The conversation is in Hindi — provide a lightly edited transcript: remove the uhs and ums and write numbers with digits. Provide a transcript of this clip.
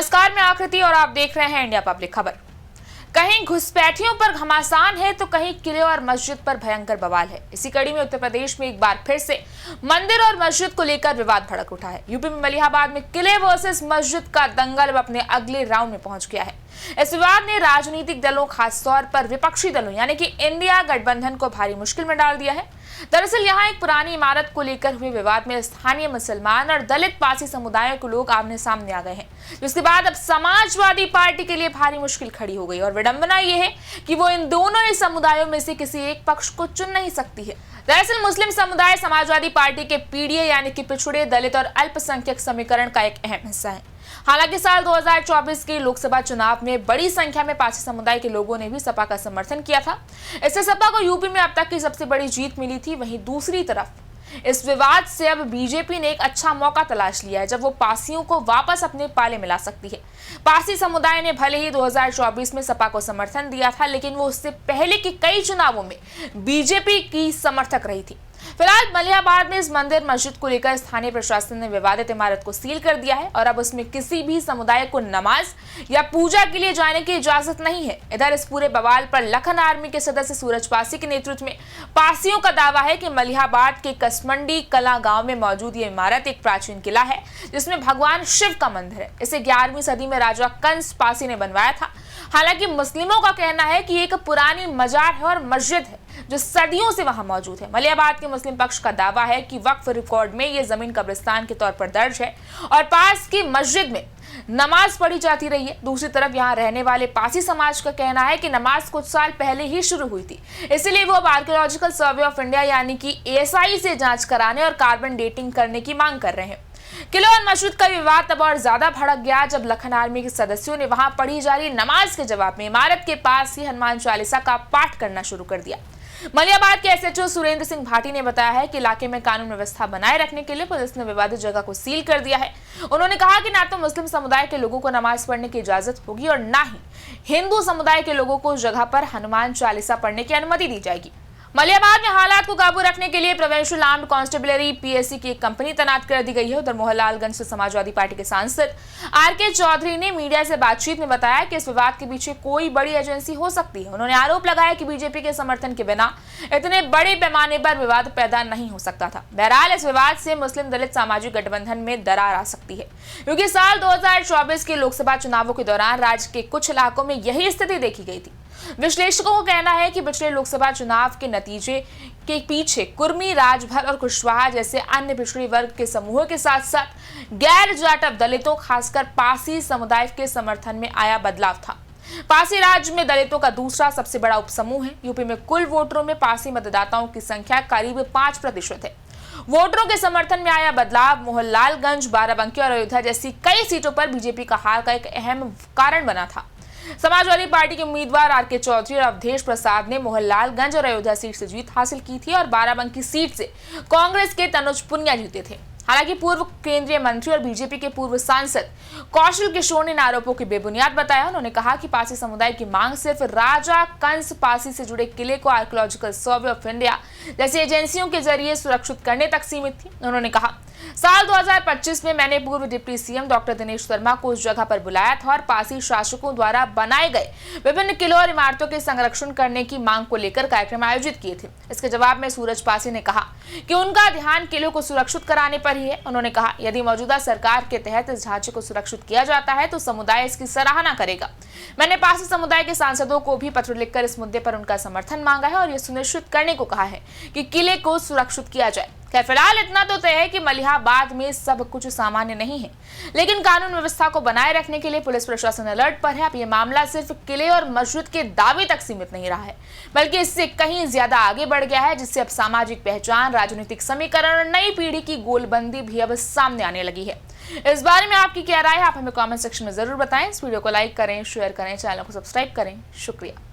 नमस्कार, मैं आकृति और आप देख रहे हैं इंडिया पब्लिक खबर। कहीं घुसपैठियों पर घमासान है तो कहीं किले और मस्जिद पर भयंकर बवाल है। इसी कड़ी में उत्तर प्रदेश में एक बार फिर से मंदिर और मस्जिद को लेकर विवाद भड़क उठा है। यूपी में मलिहाबाद में किले वर्सेस मस्जिद का दंगल अब अपने अगले राउंड में पहुंच गया है। इस विवाद ने राजनीतिक दलों, खासतौर पर विपक्षी दलों यानी कि इंडिया गठबंधन को भारी मुश्किल में डाल दिया है। दरअसल यहाँ एक पुरानी इमारत को लेकर हुए विवाद में स्थानीय मुसलमान और दलित पारसी समुदायों के लोग आमने सामने आ गए हैं, जिसके बाद अब समाजवादी पार्टी के लिए भारी मुश्किल खड़ी हो गई और विडंबना यह है कि वो इन दोनों ही समुदायों में से किसी एक पक्ष को चुन नहीं सकती है। दरअसल मुस्लिम समुदाय समाजवादी पार्टी के पीडीए यानी कि पिछड़े, दलित और अल्पसंख्यक समीकरण का एक अहम हिस्सा है। हालांकि साल 2024 के लोकसभा चुनाव में बड़ी संख्या में पारसी समुदाय के लोगों ने भी सपा का समर्थन किया था। इससे सपा को यूपी में अब तक की सबसे बड़ी जीत मिली थी। वहीं दूसरी तरफ इस विवाद से अब बीजेपी ने एक अच्छा मौका तलाश लिया है, जब वो पारसियों को वापस अपने पाले मिला सकती है। पारसी समुदाय ने भले ही 2024 में सपा को समर्थन दिया था, लेकिन वो उससे पहले के कई चुनावों में बीजेपी की समर्थक रही थी। फिलहाल मलिहाबाद में इस मंदिर मस्जिद को लेकर स्थानीय प्रशासन ने विवादित इमारत को सील कर दिया है और अब उसमें किसी भी समुदाय को नमाज या पूजा के लिए जाने की इजाजत नहीं है। इधर इस पूरे बवाल पर लखन आर्मी के सदस्य सूरज पासी के नेतृत्व में पारसियों का दावा है कि मलिहाबाद के कसमंडी कला गांव में मौजूद ये इमारत एक प्राचीन किला है, जिसमें भगवान शिव का मंदिर है। इसे 11वीं सदी में राजा कंस पासी ने बनवाया था। हालांकि मुस्लिमों का कहना है कि एक पुरानी मजार है और मस्जिद है जो सदियों से वहां मौजूद है। मलिहाबाद के मुस्लिम पक्ष का दावा है कि वक्फ रिकॉर्ड में यह जमीन कब्रिस्तान के तौर पर दर्ज है और पास की मस्जिद में नमाज पढ़ी जाती रही है। दूसरी तरफ यहां रहने वाले पारसी समाज का कहना है कि नमाज कुछ साल पहले ही शुरू हुई थी, इसलिए वो अब आर्कियोलॉजिकल सर्वे ऑफ इंडिया यानी कि ASI से जांच कराने और कार्बन डेटिंग करने की मांग कर रहे हैं। किले और मस्जिद का विवाद तब और ज्यादा भड़क गया जब लखन आर्मी के सदस्यों ने वहां पढ़ी जा रही नमाज के जवाब में इमारत के पास ही हनुमान चालीसा का पाठ करना शुरू कर दिया। मलिहाबाद के SHO सुरेंद्र सिंह भाटी ने बताया है कि इलाके में कानून व्यवस्था बनाए रखने के लिए पुलिस ने विवादित जगह को सील कर दिया है। उन्होंने कहा कि ना तो मुस्लिम समुदाय के लोगों को नमाज पढ़ने की इजाजत होगी और ना ही हिंदू समुदाय के लोगों को उस जगह पर हनुमान चालीसा पढ़ने की अनुमति दी जाएगी। मलिहाबाद में हालात को काबू रखने के लिए प्रोविंशियल आर्म्ड कांस्टेबलरी PSC की एक कंपनी तैनात कर दी गई है। उधर मोहनलालगंज से समाजवादी पार्टी के सांसद RK चौधरी ने मीडिया से बातचीत में बताया कि इस विवाद के पीछे कोई बड़ी एजेंसी हो सकती है। उन्होंने आरोप लगाया कि बीजेपी के समर्थन के बिना इतने बड़े पैमाने पर विवाद पैदा नहीं हो सकता था। बहरहाल इस विवाद से मुस्लिम दलित सामाजिक गठबंधन में दरार आ सकती है, क्योंकि साल 2024 के लोकसभा चुनावों के दौरान राज्य के कुछ इलाकों में यही स्थिति देखी गई थी। विश्लेषकों का कहना है कि पिछले लोकसभा चुनाव के नतीजे के पीछे कुर्मी, राजभर और कुशवाहा जैसे अन्य पिछड़े वर्ग के समूहों के साथ साथ गैर जाटव दलितों, खासकर पारसी समुदाय के समर्थन में आया बदलाव था। पारसी राज्य में दलितों का दूसरा सबसे बड़ा उपसमूह है। यूपी में कुल वोटरों में पारसी मतदाताओं की संख्या करीब 5% है। वोटरों के समर्थन में आया बदलाव मोहनलालगंज, बाराबंकी और अयोध्या जैसी कई सीटों पर बीजेपी का हार का एक अहम कारण बना था। समाजवादी पार्टी के उम्मीदवार RK चौधरी और अवधेश प्रसाद ने मोहनलालगंज और अयोध्या सीट से जीत हासिल की थी और बाराबंकी सीट से कांग्रेस के तनुज पुनिया जीते थे। हालांकि पूर्व केंद्रीय मंत्री और बीजेपी के पूर्व सांसद कौशल किशोर ने इन आरोपों की बेबुनियाद बताया। उन्होंने कहा कि पारसी समुदाय की मांग सिर्फ राजा कंस पासी से जुड़े किले को आर्कियोलॉजिकल सर्वे ऑफ इंडिया जैसी एजेंसियों के जरिए सुरक्षित करने तक सीमित थी। उन्होंने कहा, साल 2025 में मैंने पूर्व deputy CM doctor Dinesh Sharma को उस जगह पर बुलाया था और पारसी शासकों द्वारा बनाए गए विभिन्न किलों और इमारतों के संरक्षण करने की मांग को लेकर कार्यक्रम आयोजित किए थे। इसके जवाब में सूरज पासी ने कहा कि उनका ध्यान किलों को सुरक्षित कराने पर ही है। उन्होंने कहा, यदि मौजूदा सरकार के तहत इस ढांचे को सुरक्षित किया जाता है तो समुदाय इसकी सराहना करेगा। मैंने पारसी समुदाय के सांसदों को भी पत्र लिखकर इस मुद्दे पर उनका समर्थन मांगा है और यह सुनिश्चित करने को कहा है कि किले को सुरक्षित किया जाए। खैर, फिलहाल इतना तो तय है कि मलिहाबाद में सब कुछ सामान्य नहीं है, लेकिन कानून व्यवस्था को बनाए रखने के लिए पुलिस प्रशासन अलर्ट पर है। अब ये मामला सिर्फ किले और मस्जिद के दावे तक सीमित नहीं रहा है, बल्कि इससे कहीं ज्यादा आगे बढ़ गया है, जिससे अब सामाजिक पहचान, राजनीतिक समीकरण और नई पीढ़ी की गोलबंदी भी अब सामने आने लगी है। इस बारे में आपकी क्या राय है? आप हमें कमेंट सेक्शन में जरूर बताएं। इस वीडियो को लाइक करें, शेयर करें, चैनल को सब्सक्राइब करें। शुक्रिया।